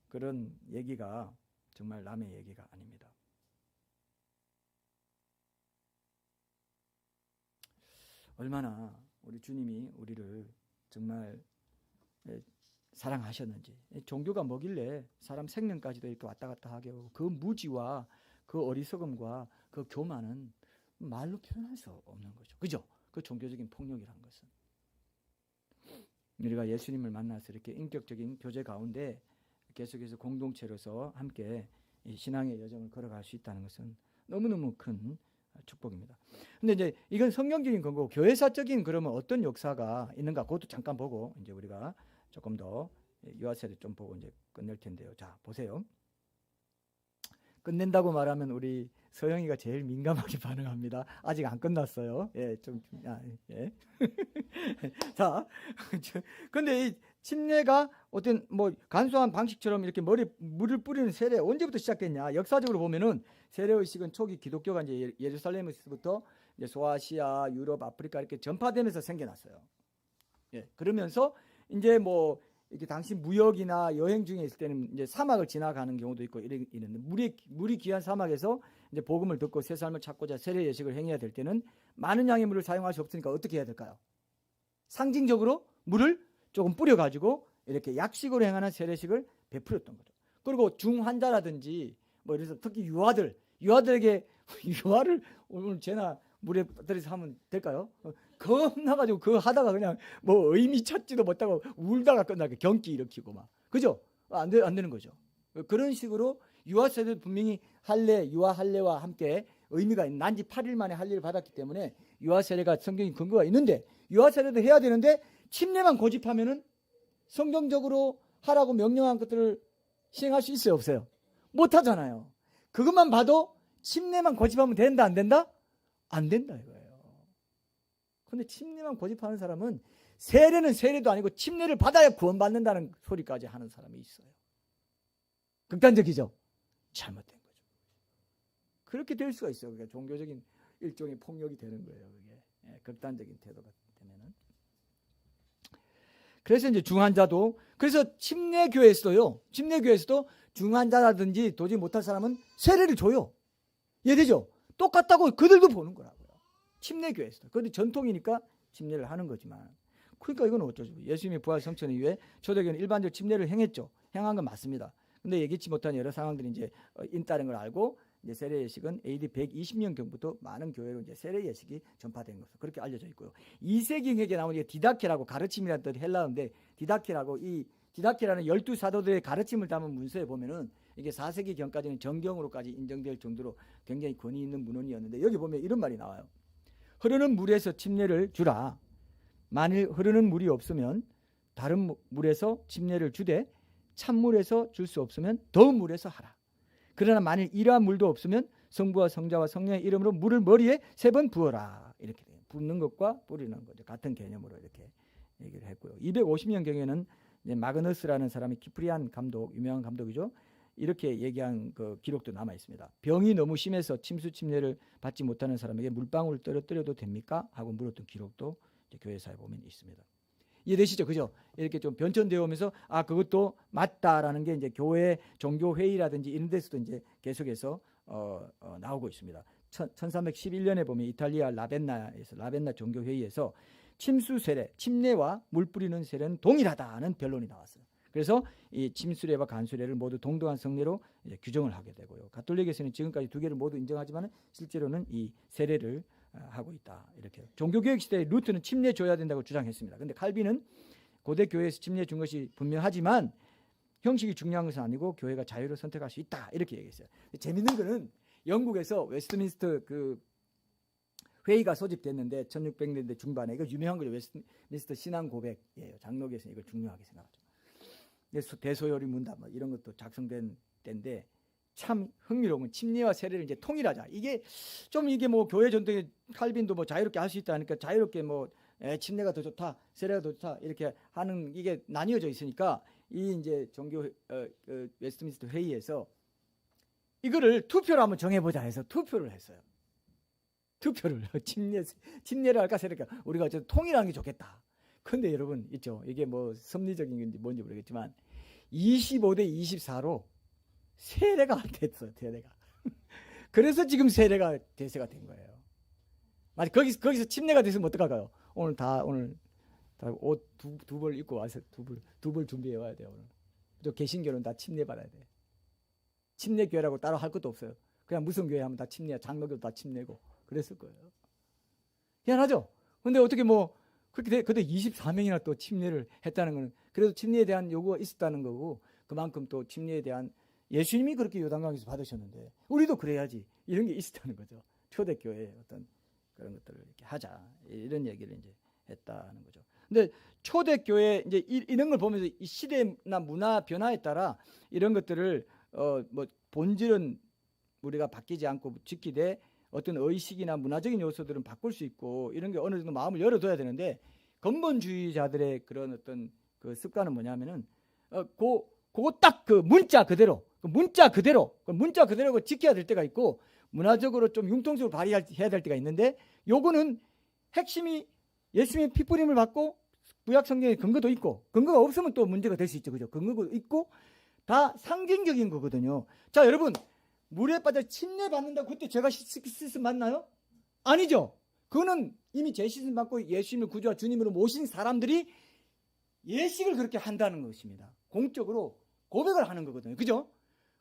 그런 얘기가 정말 남의 얘기가 아닙니다. 얼마나 우리 주님이 우리를 정말 사랑하셨는지. 종교가 뭐길래 사람 생명까지도 이렇게 왔다 갔다 하게 하고 그 무지와 그 어리석음과 그 교만은 말로 표현할 수 없는 거죠. 그죠? 그 종교적인 폭력이라는 것은. 우리가 예수님을 만나서 이렇게 인격적인 교제 가운데 계속해서 공동체로서 함께 이 신앙의 여정을 걸어갈 수 있다는 것은 너무너무 큰 축복입니다. 근데 이제 이건 성경적인 건고 교회사적인 그러면 어떤 역사가 있는가 그것도 잠깐 보고 이제 우리가 조금 더 유아세례 좀 보고 이제 끝낼 텐데요. 자, 보세요. 끝낸다고 말하면 우리 서영이가 제일 민감하게 반응합니다. 아직 안 끝났어요. 예, 예. 자, 근데 이 침례가 어떤 뭐 간소한 방식처럼 이렇게 머리에 물을 뿌리는 세례 언제부터 시작됐냐? 역사적으로 보면은 세례 의식은 초기 기독교가 이제 예루살렘에서부터 이제 소아시아, 유럽, 아프리카 이렇게 전파되면서 생겨났어요. 예, 그러면서 이제 뭐 이렇게 당시 무역이나 여행 중에 있을 때는 이제 사막을 지나가는 경우도 있고 이런 물이 귀한 사막에서 이제 복음을 듣고 새 삶을 찾고자 세례 예식을 행해야 될 때는 많은 양의 물을 사용할 수 없으니까 어떻게 해야 될까요? 상징적으로 물을 조금 뿌려가지고 이렇게 약식으로 행하는 세례식을 베풀었던 거죠. 그리고 중환자라든지 뭐 이래서 특히 유아들에게 유아를 오늘 제나 물에 떨어져서 하면 될까요? 겁나가지고 그거 하다가 그냥 뭐 의미 찾지도 못하고 울다가 끝나게 경기 일으키고 막 그죠? 안 되는 거죠. 그런 식으로 유아세례도 분명히 유아 할례와 함께 의미가 있는 난지 8일 만에 할례를 받았기 때문에 유아세례가 성경인 근거가 있는데 유아세례도 해야 되는데 침례만 고집하면은 성경적으로 하라고 명령한 것들을 시행할 수 있어요, 없어요? 못 하잖아요. 그것만 봐도 침례만 고집하면 된다, 안 된다? 안 된다 이거예요. 근데 침례만 고집하는 사람은 세례는 세례도 아니고 침례를 받아야 구원받는다는 소리까지 하는 사람이 있어요. 극단적이죠? 잘못된 거죠. 그렇게 될 수가 있어요. 그러니까 종교적인 일종의 폭력이 되는 거예요. 그게 극단적인 태도가 되면은. 그래서 이제 중환자도 그래서 침례교회에서도 중환자라든지 도저히 못할 사람은 세례를 줘요. 이해되죠? 똑같다고 그들도 보는 거라고요. 침례교회에서도. 그런데 전통이니까 침례를 하는 거지만 그러니까 이건 어쩌죠. 예수님의 부활 성천 이후에 초대교회는 일반적으로 침례를 행했죠. 행한 건 맞습니다. 근데 예기치 못한 여러 상황들이 이제 있다는 걸 알고 이제 세례 예식은 AD 120년경부터 많은 교회로 이제 세례 예식이 전파된 것으로 그렇게 알려져 있고요. 2세기경에 나오는 디다케라고 가르침이라는 뜻 헬라어인데 디다케라고 이 디다케라는 12사도들의 가르침을 담은 문서에 보면은 이게 4세기경까지는 정경으로까지 인정될 정도로 굉장히 권위 있는 문헌이었는데 여기 보면 이런 말이 나와요. 흐르는 물에서 침례를 주라. 만일 흐르는 물이 없으면 다른 물에서 침례를 주되 찬물에서 줄 수 없으면 더운 물에서 하라. 그러나 만일 이러한 물도 없으면 성부와 성자와 성령의 이름으로 물을 머리에 3번 부어라. 이렇게 돼요. 붓는 것과 뿌리는 거죠. 같은 개념으로 이렇게 얘기를 했고요. 250년경에는 마그너스라는 사람이 키프리안 감독, 유명한 감독이죠. 이렇게 얘기한 그 기록도 남아 있습니다. 병이 너무 심해서 침수 침례를 받지 못하는 사람에게 물방울을 떨어뜨려도 됩니까? 하고 물었던 기록도 이제 교회사에 보면 있습니다. 이해되시죠? 그죠? 이렇게 좀 변천되어 오면서 그것도 맞다라는 게 이제 교회 종교 회의라든지 이런 데서도 이제 계속해서 나오고 있습니다. 1311년에 보면 이탈리아 라벤나 종교 회의에서 침수 세례, 침례와 물 뿌리는 세례는 동일하다는 변론이 나왔어요. 그래서 이 침수례와 간수례를 모두 동등한 성례로 이제 규정을 하게 되고요. 가톨릭에서는 지금까지 두 개를 모두 인정하지만 실제로는 이 세례를 하고 있다. 이렇게 종교개혁 시대에 루트는 침례 줘야 된다고 주장했습니다. 그런데 칼빈은 고대 교회에서 침례 준 것이 분명하지만 형식이 중요한 것은 아니고 교회가 자유로 선택할 수 있다. 이렇게 얘기했어요. 재밌는 거는 영국에서 웨스트민스터 그 회의가 소집됐는데 1600년대 중반에 이거 유명한 거죠. 웨스트민스터 신앙 고백이에요. 장로교에서는 이걸 중요하게 생각하죠. 대소요리 문답 이런 것도 작성된 때인데 참 흥미로운 건 침례와 세례를 이제 통일하자. 이게 뭐 교회 전통에 칼빈도 뭐 자유롭게 할 수 있다 하니까 자유롭게 뭐 침례가 더 좋다, 세례가 더 좋다 이렇게 하는 이게 나뉘어져 있으니까 이 이제 종교 웨스트민스터 회의에서 이거를 투표로 한번 정해보자 해서 투표를 했어요. 투표를 침례를 할까 세례를 할까 우리가 어쨌든 통일하는 게 좋겠다. 근데 여러분 있죠. 이게 뭐 섭리적인 건지 뭔지 모르겠지만 25대 24로 세례가 안 됐어요. 세례가. 그래서 지금 세례가 대세가 된 거예요. 만약 거기서 침례가 됐으면 어떡할까요? 오늘 옷 두 벌 입고 와서 두 벌 준비해 와야 돼요. 오늘. 또 개신교는 다 침례 받아야 돼. 침례 교회라고 따로 할 것도 없어요. 그냥 무슨 교회 하면 다 침례, 장로교도 다 침례고 그랬을 거예요. 희한하죠? 근데 어떻게 뭐 그렇게 돼? 근데 24명이나 또 침례를 했다는 거는 그래도 침례에 대한 요구가 있었다는 거고 그만큼 또 침례에 대한 예수님이 그렇게 요단강에서 받으셨는데 우리도 그래야지 이런 게 있었다는 거죠. 초대교회의 어떤 그런 것들을 이렇게 하자 이런 얘기를 이제 했다는 거죠. 근데 초대교회 이제 이런 걸 보면서 이 시대나 문화 변화에 따라 이런 것들을 뭐 본질은 우리가 바뀌지 않고 지키되 어떤 의식이나 문화적인 요소들은 바꿀 수 있고 이런 게 어느 정도 마음을 열어둬야 되는데 근본주의자들의 그런 어떤 그 습관은 뭐냐면은 그거 딱 그 문자 그대로 지켜야 될 때가 있고 문화적으로 좀 융통성을 발휘해야 될 때가 있는데 요거는 핵심이 예수님의 피뿌림을 받고 구약 성경에 근거도 있고 근거가 없으면 또 문제가 될 수 있죠. 그죠? 근거가 있고 다 상징적인 거거든요. 자, 여러분 물에 빠져 침례 받는다고 그때 제가 씻음 맞나요? 아니죠. 그거는 이미 제씻음 받고 예수님을 구주와 주님으로 모신 사람들이 예식을 그렇게 한다는 것입니다. 공적으로 고백을 하는 거거든요. 그죠?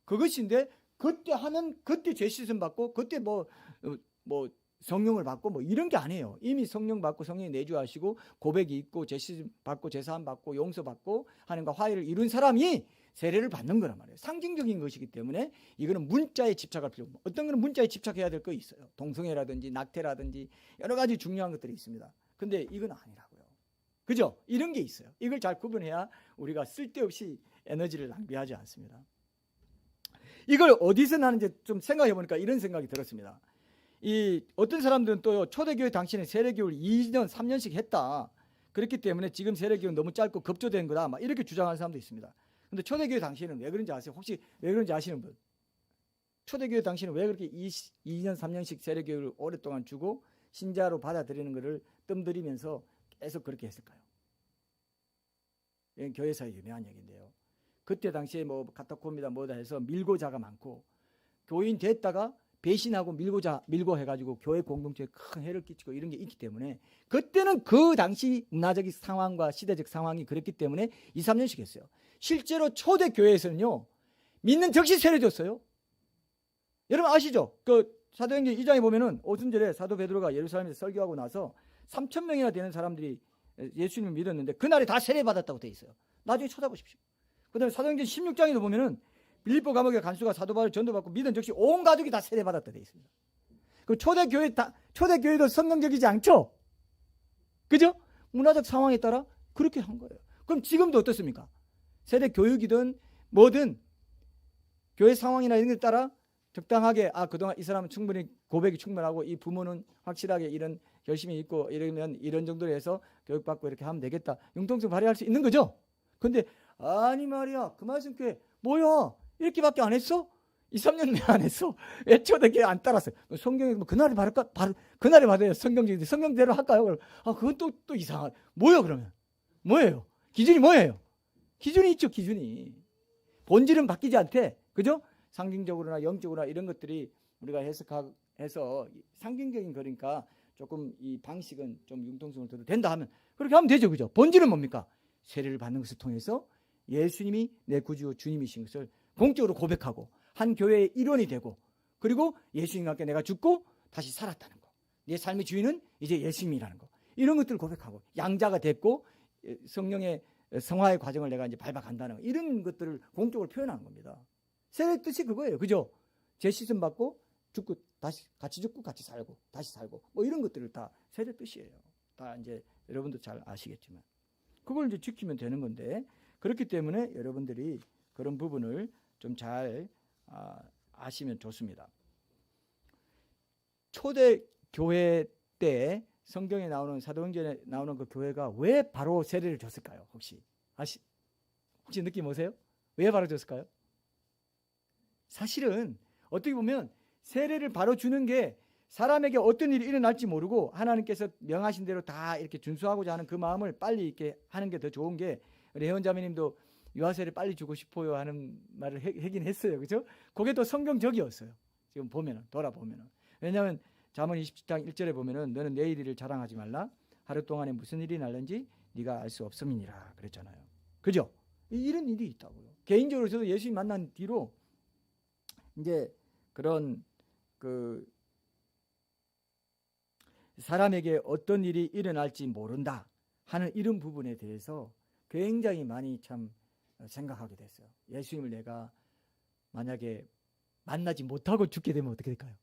그것인데 그때 하면 그때 제씻음 받고 그때 뭐 성령을 받고 뭐 이런 게 아니에요. 이미 성령 받고 성령이 내주하시고 고백이 있고 제씻음 받고 제사함 받고 용서 받고 하는가 화해를 이룬 사람이 세례를 받는 거란 말이에요. 상징적인 것이기 때문에 이거는 문자에 집착할 필요 없고 어떤 거는 문자에 집착해야 될 거 있어요. 동성애라든지 낙태라든지 여러 가지 중요한 것들이 있습니다. 근데 이건 아니라고요. 그죠? 이런 게 있어요. 이걸 잘 구분해야 우리가 쓸데없이 에너지를 낭비하지 않습니다. 이걸 어디서 나는지 좀 생각해 보니까 이런 생각이 들었습니다. 이 어떤 사람들은 또 초대교회 당시에는 세례교육을 2년 3년씩 했다. 그렇기 때문에 지금 세례교육은 너무 짧고 급조된 거다. 막 이렇게 주장하는 사람도 있습니다. 근데 초대교회 당시에는 왜 그런지 아세요? 혹시 왜 그런지 아시는 분? 초대교회 당시에는 왜 그렇게 2년 3년씩 세례교육을 오랫동안 주고 신자로 받아들이는 것을 뜸들이면서 계속 그렇게 했을까요? 이건 교회사의 유명한 얘기인데요. 그때 당시에 뭐 카타콤이다 뭐다 해서 밀고자가 많고 교인 됐다가 배신하고 밀고 해가지고 교회 공동체에 큰 해를 끼치고 이런 게 있기 때문에 그때는 그 당시 문화적 상황과 시대적 상황이 그랬기 때문에 2, 3년씩 했어요. 실제로 초대교회에서는요 믿는 즉시 세례 줬어요. 여러분 아시죠? 그 사도행전 2장에 보면은 오순절에 사도 베드로가 예루살렘에서 설교하고 나서 3,000명이나 되는 사람들이 예수님을 믿었는데 그날에 다 세례 받았다고 돼 있어요. 나중에 찾아보십시오. 그다음에 사도행전 16장에도 보면은 빌립보 감옥의 간수가 사도 바울을 전도받고 믿은 즉시 온 가족이 다 세례 받았다 돼 있습니다. 그 초대교회도 성경적이지 않죠? 그죠? 문화적 상황에 따라 그렇게 한 거예요. 그럼 지금도 어떻습니까? 세례 교육이든 뭐든 교회 상황이나 이런 것에 따라 적당하게 그동안 이 사람은 충분히 고백이 충분하고 이 부모는 확실하게 이런 열심히 있고 이러면 이런 정도로 해서 교육받고 이렇게 하면 되겠다. 융통성 발휘할 수 있는 거죠. 근데 아니 말이야 그 말씀 교회 뭐야 이렇게밖에 안 했어? 2, 3년 내에 안 했어? 왜 초대교회 안 따랐어요? 성경에 뭐 그날에 받을까? 그날에 받아요. 성경적인데 성경대로 할까요? 그건 또 이상하다. 뭐예요 그러면? 뭐예요? 기준이 뭐예요? 기준이 있죠. 기준이. 본질은 바뀌지 않대. 그죠? 상징적으로나 영적으로나 이런 것들이 우리가 해석해서 상징적인 거니까 조금 이 방식은 좀 융통성을 둬도 된다 하면 그렇게 하면 되죠. 그죠? 본질은 뭡니까? 세례를 받는 것을 통해서 예수님이 내 구주 주님이신 것을 공적으로 고백하고 한 교회의 일원이 되고 그리고 예수님과 함께 내가 죽고 다시 살았다는 거. 내 삶의 주인은 이제 예수님이라는 거. 이런 것들을 고백하고 양자가 됐고 성령의 성화의 과정을 내가 이제 밟아간다는 거. 이런 것들을 공적으로 표현하는 겁니다. 세례 뜻이 그거예요. 그죠? 제시씀 받고 죽고 다시 같이 죽고 같이 살고 다시 살고 뭐 이런 것들을 다 세례 뜻이에요. 다 이제 여러분도 잘 아시겠지만 그걸 이제 지키면 되는 건데 그렇기 때문에 여러분들이 그런 부분을 좀 잘 아시면 좋습니다. 초대 교회 때 성경에 나오는 사도행전에 나오는 그 교회가 왜 바로 세례를 줬을까요? 혹시 느낌 오세요? 왜 바로 줬을까요? 사실은 어떻게 보면 세례를 바로 주는 게 사람에게 어떤 일이 일어날지 모르고 하나님께서 명하신 대로 다 이렇게 준수하고자 하는 그 마음을 빨리 이렇게 하는 게 더 좋은 게 우리 혜원자매님도 유아세례 빨리 주고 싶어요 하는 말을 하긴 했어요. 그죠? 그게 또 성경적이었어요. 지금 돌아보면은. 왜냐하면 잠언 27장 1절에 보면은 너는 내일 일을 자랑하지 말라. 하루 동안에 무슨 일이 날는지 네가 알 수 없음이니라 그랬잖아요. 그죠? 이런 일이 있다고요. 개인적으로 저도 예수님 만난 뒤로 이제 그런 그 사람에게 어떤 일이 일어날지 모른다 하는 이런 부분에 대해서 굉장히 많이 참 생각하게 됐어요. 예수님을 내가 만약에 만나지 못하고 죽게 되면 어떻게 될까요?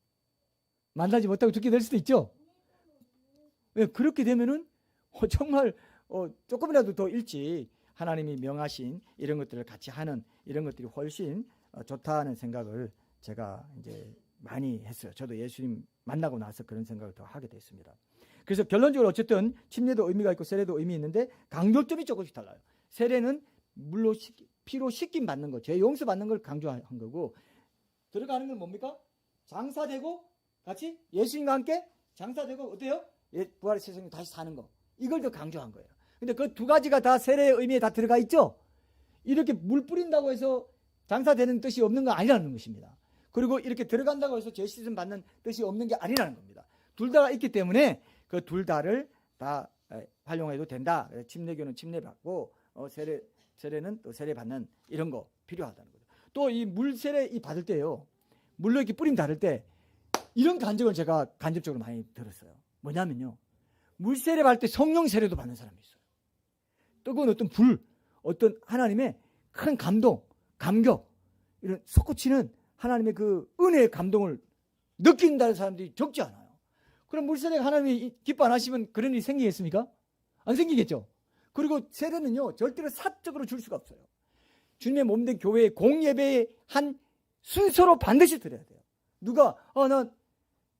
만나지 못하고 죽게 될 수도 있죠. 네, 그렇게 되면은 정말 조금이라도 더 일찍 하나님이 명하신 이런 것들을 같이 하는 이런 것들이 훨씬 좋다는 생각을 제가 이제 많이 했어요. 저도 예수님 만나고 나서 그런 생각을 더 하게 됐습니다. 그래서 결론적으로 어쨌든 침례도 의미가 있고 세례도 의미 있는데 강조점이 조금씩 달라요. 세례는 물로 피로 씻김 받는 거, 죄 용서 받는 걸 강조한 거고, 들어가는 건 뭡니까? 장사되고 같이 예수님과 함께 장사되고 어때요? 부활의 세상에 다시 사는 거. 이걸 더 강조한 거예요. 근데 그 두 가지가 다 세례의 의미에 다 들어가 있죠. 이렇게 물 뿌린다고 해서 장사되는 뜻이 없는 건 아니라는 것입니다. 그리고 이렇게 들어간다고 해서 죄 씻음 받는 뜻이 없는 게 아니라는 겁니다. 둘 다가 있기 때문에 그 둘 다를 다 활용해도 된다. 침례교는 침례 받고 세례는 또 세례 받는 이런 거 필요하다는 거죠. 또 이 물 세례 받을 때요, 물로 이렇게 뿌림 다를 때 이런 간증을 제가 간접적으로 많이 들었어요. 뭐냐면요, 물 세례 받을 때 성령 세례도 받는 사람이 있어요. 뜨거운 어떤 불, 어떤 하나님의 큰 감동, 감격, 이런 솟구치는 하나님의 그 은혜의 감동을 느낀다는 사람들이 적지 않아요. 그럼 물 세례가 하나님이 기뻐 안 하시면 그런 일이 생기겠습니까? 안 생기겠죠. 그리고 세례는요, 절대로 사적으로 줄 수가 없어요. 주님의 몸된 교회의 공예배의 한 순서로 반드시 드려야 돼요. 누가 나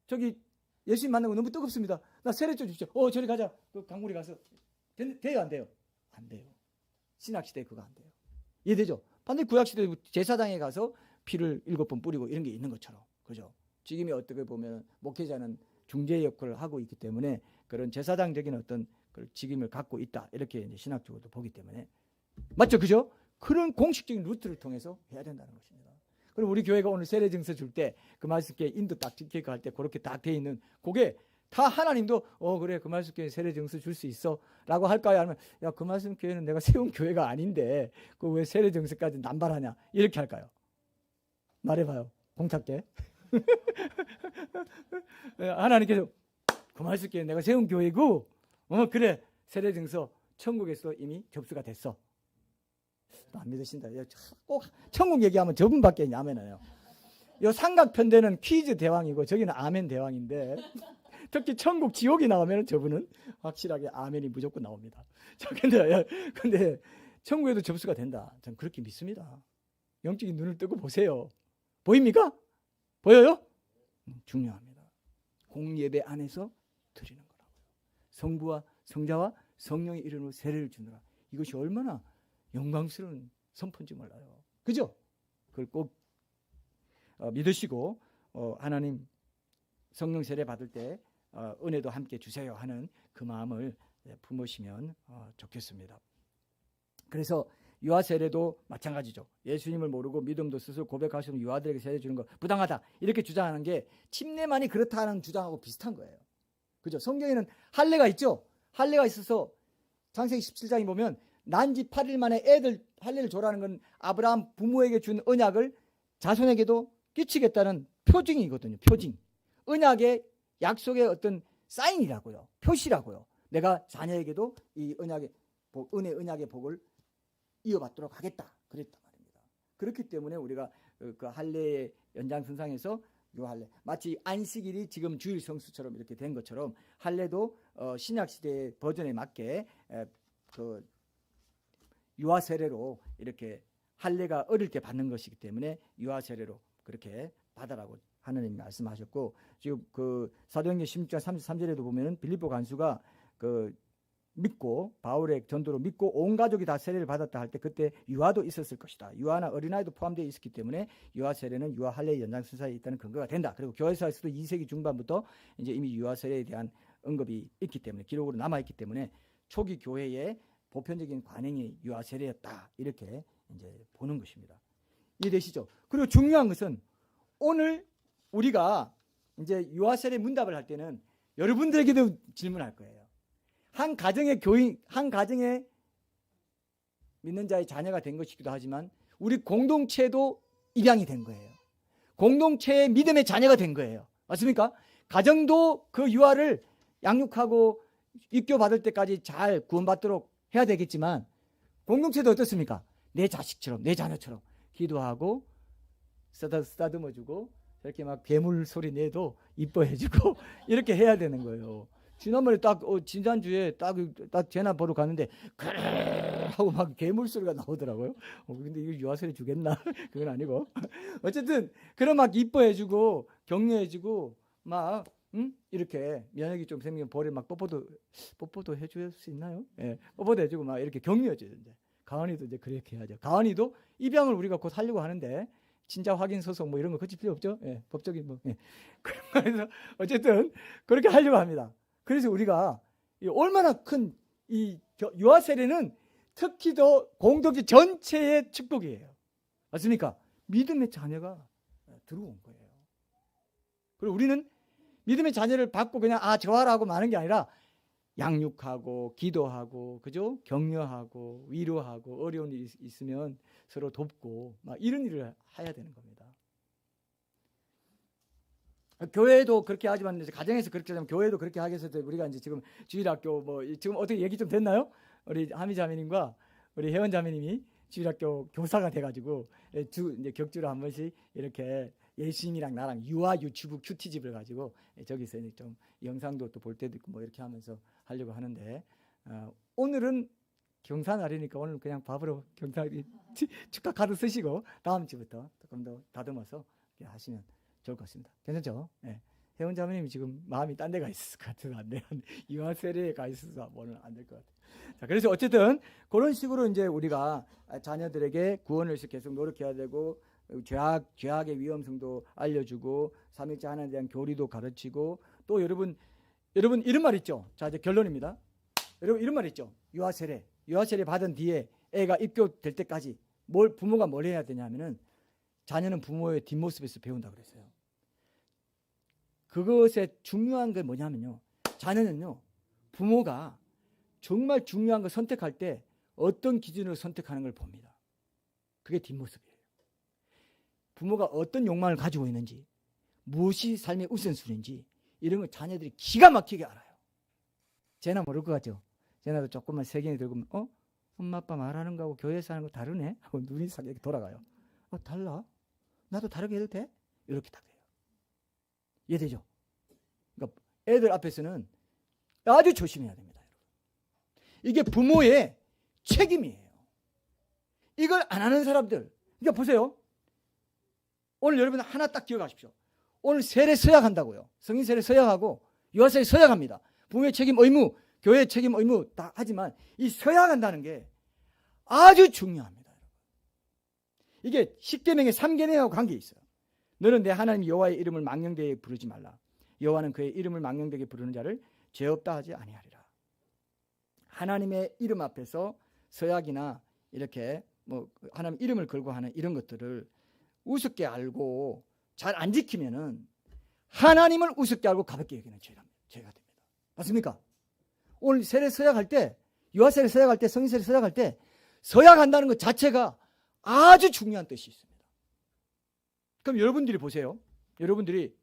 저기 예수님 만나고 너무 뜨겁습니다. 나 세례 좀 주십시오. 저리 가자. 그 강물에 가서 돼요, 안 돼요? 안 돼요. 신학시대에 그거 안 돼요. 이해되죠? 반드시 구약시대에 제사장에 가서 피를 7번 뿌리고 이런 게 있는 것처럼. 그죠? 지금이 어떻게 보면 목회자는 중재 역할을 하고 있기 때문에 그런 제사장적인 어떤 그 직임을 갖고 있다. 이렇게 이제 신학적으로도 보기 때문에. 맞죠? 그죠? 그런 공식적인 루트를 통해서 해야 된다는 것입니다. 그럼 우리 교회가 오늘 세례 증서 줄 때 그 말씀께 인도 딱 지키고 할 때 그렇게 딱 돼 있는 그게 다 하나님도 그래 그 말씀교회 세례 증서 줄 수 있어 라고 할까요? 아니면 야 그 말씀교회는 내가 세운 교회가 아닌데 그 왜 세례 증서까지 남발하냐 이렇게 할까요? 말해봐요. 공탁계. 하나님께서 그 말씀교회 내가 세운 교회고 그래 세례 증서 천국에서 이미 접수가 됐어. 안 믿으신다. 꼭 천국 얘기하면 저분밖에 아멘 안 해요. 요 삼각편대는 퀴즈 대왕이고 저기는 아멘 대왕인데 특히 천국 지옥이 나오면 저분은 확실하게 아멘이 무조건 나옵니다. 근데 천국에도 접수가 된다. 전 그렇게 믿습니다. 영적인 눈을 뜨고 보세요. 보입니까? 보여요? 중요합니다. 공예배 안에서 드리는 거라고요. 성부와 성자와 성령의 이름으로 세례를 주느라. 이것이 얼마나 영광스러운 선포인지 몰라요. 그죠? 그걸 꼭 믿으시고 하나님 성령 세례 받을 때 은혜도 함께 주세요 하는 그 마음을 품으시면 좋겠습니다. 그래서 유아 세례도 마찬가지죠. 예수님을 모르고 믿음도 스스로 고백하시는 유아들에게 세례 주는 거 부당하다 이렇게 주장하는 게 침례만이 그렇다는 주장하고 비슷한 거예요. 그죠? 성경에는 할례가 있죠. 할례가 있어서 창세기 17장에 보면 난지 8일 만에 애들 할례를 줘라는 건 아브라함 부모에게 준 언약을 자손에게도 끼치겠다는 표징이거든요. 표징. 언약의 약속의 어떤 사인이라고요. 표시라고요. 내가 자녀에게도 이 언약의 복, 언약의 복을 이어받도록 하겠다. 그랬단 말입니다. 그렇기 때문에 우리가 그 할례의 연장선상에서 요 할례 마치 안식일이 지금 주일 성수처럼 이렇게 된 것처럼 할례도 신약 시대의 버전에 맞게 그 유아 세례로 이렇게 할례가 어릴 때 받는 것이기 때문에 유아 세례로 그렇게 받아라고 하느님이 말씀하셨고 지금 그 사도행전 16장 33절에도 보면은 빌립보 간수가 그 믿고 바울의 전도로 믿고 온 가족이 다 세례를 받았다 할 때 그때 유아도 있었을 것이다. 유아나 어린아이도 포함되어 있었기 때문에 유아 세례는 유아 할례의 연장선상에 있다는 근거가 된다. 그리고 교회사에서도 2세기 중반부터 이제 이미 유아 세례에 대한 언급이 있기 때문에 기록으로 남아 있기 때문에 초기 교회의 보편적인 관행이 유아 세례였다. 이렇게 이제 보는 것입니다. 이해되시죠? 그리고 중요한 것은 오늘 우리가 이제 유아 세례 문답을 할 때는 여러분들에게도 질문할 거예요. 한 가정의 교인, 한 가정의 믿는 자의 자녀가 된 것이기도 하지만 우리 공동체도 입양이 된 거예요. 공동체의 믿음의 자녀가 된 거예요. 맞습니까? 가정도 그 유아를 양육하고 입교받을 때까지 잘 구원받도록 해야 되겠지만 공동체도 어떻습니까? 내 자식처럼, 내 자녀처럼 기도하고 쓰다듬어주고 이렇게 막 괴물 소리 내도 이뻐해주고 이렇게 해야 되는 거예요. 지난번에 지난주에 딱 재나 보러 갔는데 그래 하고 막 괴물 소리가 나오더라고요. 근데 이거 유아소리 주겠나? 그건 아니고 어쨌든 그런 막 이뻐해주고 격려해주고 막 이렇게 면역이 좀 생기면 볼에 막 뽀뽀도 해줄 수 있나요? 예, 뽀뽀도 해주고 막 이렇게 격려해줘요. 이제 가은이도 이제 그렇게 해야죠. 가은이도 입양을 우리가 곧 하려고 하는데 진짜 확인 소송 뭐 이런 거 거칠 필요 없죠. 예, 법적인 뭐 예. 그래서 어쨌든 그렇게 하려고 합니다. 그래서 우리가 얼마나 큰 이 유아 세례는 특히 더 공동체 전체의 축복이에요. 맞습니까? 믿음의 자녀가 들어온 거예요. 그리고 우리는 믿음의 자녀를 받고 그냥 좋아라고 마는 게 아니라 양육하고 기도하고 그죠? 격려하고 위로하고 어려운 일이 있으면 서로 돕고 막 이런 일을 해야 되는 겁니다. 교회도 그렇게 하지만 가정에서 그렇게 하면 교회도 그렇게 하기 위해서 우리가 이제 지금 주일학교 뭐 지금 어떻게 얘기 좀 됐나요? 우리 하미 자매님과 우리 혜원 자매님이 주일학교 교사가 돼가지고 이제 격주로 한 번씩 이렇게 예수님이랑 나랑 유아 유튜브 큐티집을 가지고 저기서 좀 영상도 또 볼 때도 있고 뭐 이렇게 하면서 하려고 하는데 오늘은 경사날이니까 오늘 그냥 밥으로 경사 축하 카드 쓰시고 다음 주부터 조금 더 다듬어서 이렇게 하시면 좋을 것 같습니다. 괜찮죠? 네. 혜원 자매님이 지금 마음이 딴 데가 있을 것 같아서 안 돼요. 유아 세례에 가 있어서 오늘 안 될 것 같아요. 자, 그래서 어쨌든 그런 식으로 이제 우리가 자녀들에게 구원을 위해서 계속 노력해야 되고 죄악의 위험성도 알려주고 삼위일체 하나님에 대한 교리도 가르치고 또 여러분 이런 말 있죠. 자, 이제 결론입니다. 여러분 이런 말 있죠. 유아 세례 받은 뒤에 애가 입교될 때까지 부모가 뭘 해야 되냐면은 자녀는 부모의 뒷모습에서 배운다 그랬어요. 그것의 중요한 게 뭐냐면요. 자녀는요. 부모가 정말 중요한 걸 선택할 때 어떤 기준으로 선택하는 걸 봅니다. 그게 뒷모습이에요. 부모가 어떤 욕망을 가지고 있는지 무엇이 삶의 우선순위인지 이런 걸 자녀들이 기가 막히게 알아요. 쟤나 모를 것 같죠. 쟤나도 조금만 세견이 들고 엄마 아빠 말하는 거하고 교회에서 하는 거 다르네 하고 눈이 싹 이렇게 돌아가요. 달라? 나도 다르게 해도 돼? 이렇게 딱 돼요. 이해되죠? 그러니까 애들 앞에서는 아주 조심해야 됩니다. 이게 부모의 책임이에요. 이걸 안 하는 사람들. 그러니까 보세요. 오늘 여러분 하나 딱 기억하십시오. 오늘 세례 서약한다고요. 성인 세례 서약하고 유아 세례 서약합니다. 부모의 책임 의무, 교회의 책임 의무 다 하지만 이 서약한다는 게 아주 중요합니다. 이게 10계명의 3계명하고 관계 있어요. 너는 내 하나님 여호와의 이름을 망령되게 부르지 말라. 여호와는 그의 이름을 망령되게 부르는 자를 죄 없다 하지 아니하리라. 하나님의 이름 앞에서 서약이나 이렇게 뭐 하나님 이름을 걸고 하는 이런 것들을 우습게 알고 잘 안 지키면은 하나님을 우습게 알고 가볍게 여기는 죄가 됩니다. 맞습니까? 오늘 세례 서약할 때, 유아 세례 서약할 때, 성인 세례 서약할 때 서약한다는 것 자체가 아주 중요한 뜻이 있습니다. 그럼 여러분들이 보세요. 여러분들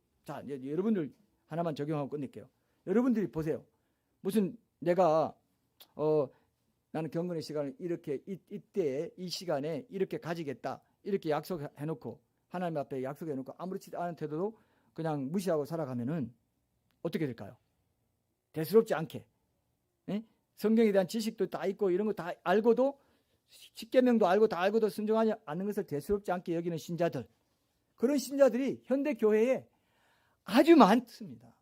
하나만 적용하고 끝낼게요. 여러분들이 보세요. 무슨 내가 나는 경건의 시간을 이렇게 이때에 이 시간에 이렇게 가지겠다 이렇게 약속해놓고 하나님 앞에 약속해놓고 아무렇지도 않은 태도도 그냥 무시하고 살아가면은 어떻게 될까요? 대수롭지 않게 성경에 대한 지식도 다 있고 이런 거 다 알고도 10계명도 알고 다 알고도 순종하지 않는 것을 대수롭지 않게 여기는 신자들, 그런 신자들이 현대 교회에 아주 많습니다.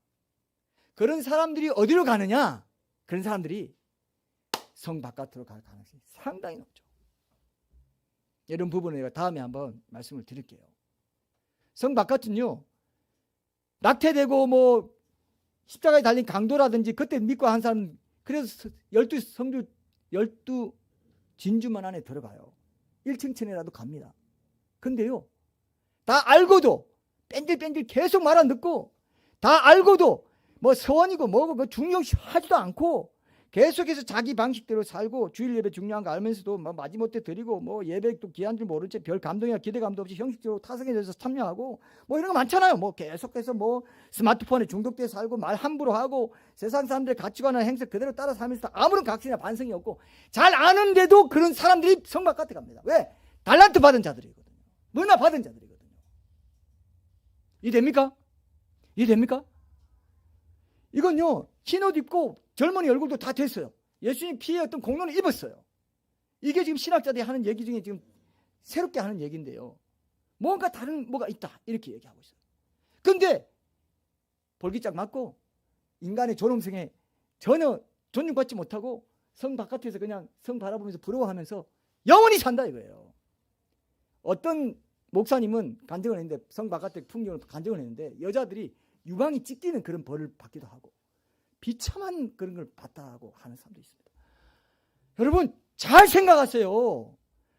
그런 사람들이 어디로 가느냐? 그런 사람들이 성 바깥으로 갈 가능성이 상당히 높죠. 이런 부분을 제가 다음에 한번 말씀을 드릴게요. 성 바깥은요, 낙태되고 뭐 십자가에 달린 강도라든지 그때 믿고 한 사람, 그래서 12 진주만 안에 들어가요. 1층천이라도 갑니다. 근데요, 다 알고도 뺀질뺀질 계속 말 안 듣고 다 알고도 뭐 서원이고 뭐고 중요시하지도 않고 계속해서 자기 방식대로 살고 주일 예배 중요한 거 알면서도 뭐 마지못해 드리고 뭐 예배도 귀한 줄 모른 채 별 감동이나 기대감도 없이 형식적으로 타성해져서 참여하고 뭐 이런 거 많잖아요. 뭐 계속해서 뭐 스마트폰에 중독돼 살고 말 함부로 하고 세상 사람들의 가치관이나 행색 그대로 따라 살면서 아무런 각성이나 반성이 없고 잘 아는데도 그런 사람들이 성 바깥에 갑니다. 왜? 달란트 받은 자들이거든요. 문화 받은 자들이거든요. 이해됩니까? 이해됩니까? 이건요, 흰옷 입고 젊은이 얼굴도 다 됐어요. 예수님 피의 어떤 공로는 입었어요. 이게 지금 신학자들이 하는 얘기 중에 지금 새롭게 하는 얘기인데요. 뭔가 다른 뭐가 있다. 이렇게 얘기하고 있어요. 근데 볼기짝 맞고 인간의 존엄성에 전혀 존중받지 못하고 성 바깥에서 그냥 성 바라보면서 부러워하면서 영원히 산다 이거예요. 어떤 목사님은 간증을 했는데 성 바깥의 풍경을 간증을 했는데 여자들이 유방이 찢기는 그런 벌을 받기도 하고 비참한 그런 걸 받다고 하는 사람도 있습니다. 여러분 잘 생각하세요.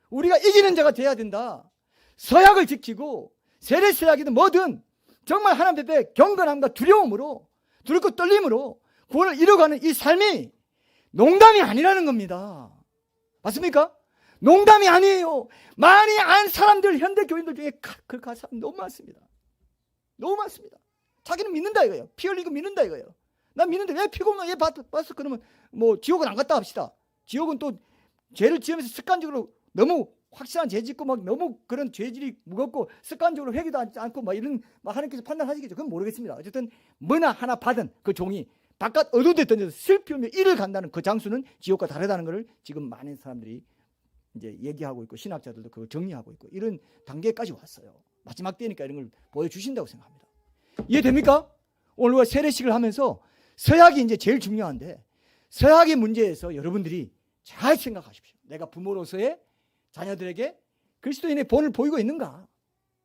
우리가 이기는 자가 돼야 된다. 서약을 지키고 세례서약이든 뭐든 정말 하나님 앞에 경건함과 두려움으로 두렵고 떨림으로 구원을 이뤄가는 이 삶이 농담이 아니라는 겁니다. 맞습니까? 농담이 아니에요. 많이 안 사람들 현대 교인들 중에 그렇게 한 사람 너무 많습니다. 너무 많습니다. 자기는 믿는다 이거예요. 피 흘리고 믿는다 이거예요. 난 믿는데 왜 피가 없나? 얘 봤어? 그러면 뭐 지옥은 안 갔다 합시다. 지옥은 또 죄를 지으면서 습관적으로 너무 확실한 죄 짓고 막 너무 그런 죄질이 무겁고 습관적으로 회개도 않고 막 이런 막 하나님께서 판단하시겠죠. 그건 모르겠습니다. 어쨌든 뭐나 하나 받은 그 종이 바깥 어두운데 던져서 슬피 울며 이를 간다는 그 장수는 지옥과 다르다는 것을 지금 많은 사람들이 이제 얘기하고 있고 신학자들도 그걸 정리하고 있고 이런 단계까지 왔어요. 마지막 때니까 이런 걸 보여주신다고 생각합니다. 이해됩니까? 오늘 우리가 세례식을 하면서 서약이 이제 제일 중요한데 서약의 문제에서 여러분들이 잘 생각하십시오. 내가 부모로서의 자녀들에게 그리스도인의 본을 보이고 있는가?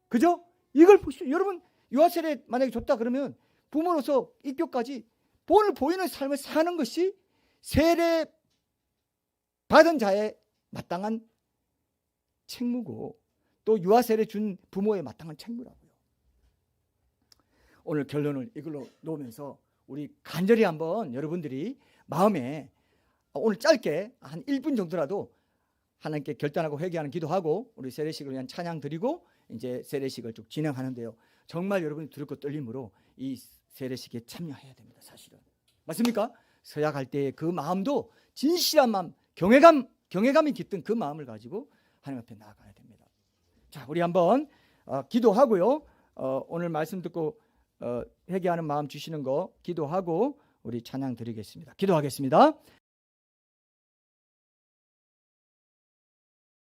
그죠? 이걸 보십시오. 여러분 유아세례 만약에 줬다 그러면 부모로서 입교까지 본을 보이는 삶을 사는 것이 세례 받은 자의 마땅한 책무고 또 유아세례 준 부모의 마땅한 책무라고요. 오늘 결론을 이걸로 놓으면서 우리 간절히 한번 여러분들이 마음에 오늘 짧게 한 1분 정도라도 하나님께 결단하고 회개하는 기도하고 우리 세례식을 위한 찬양 드리고 이제 세례식을 쭉 진행하는데요. 정말 여러분이 두렵고 떨림으로 이 세례식에 참여해야 됩니다. 사실은. 맞습니까? 서약할 때의 그 마음도 진실한 마음, 경외감이 깃든 그 마음을 가지고 하나님 앞에 나아가야 됩니다. 자, 우리 한번 기도하고요. 오늘 말씀 듣고 회개하는 마음 주시는 거 기도하고 우리 찬양 드리겠습니다. 기도하겠습니다.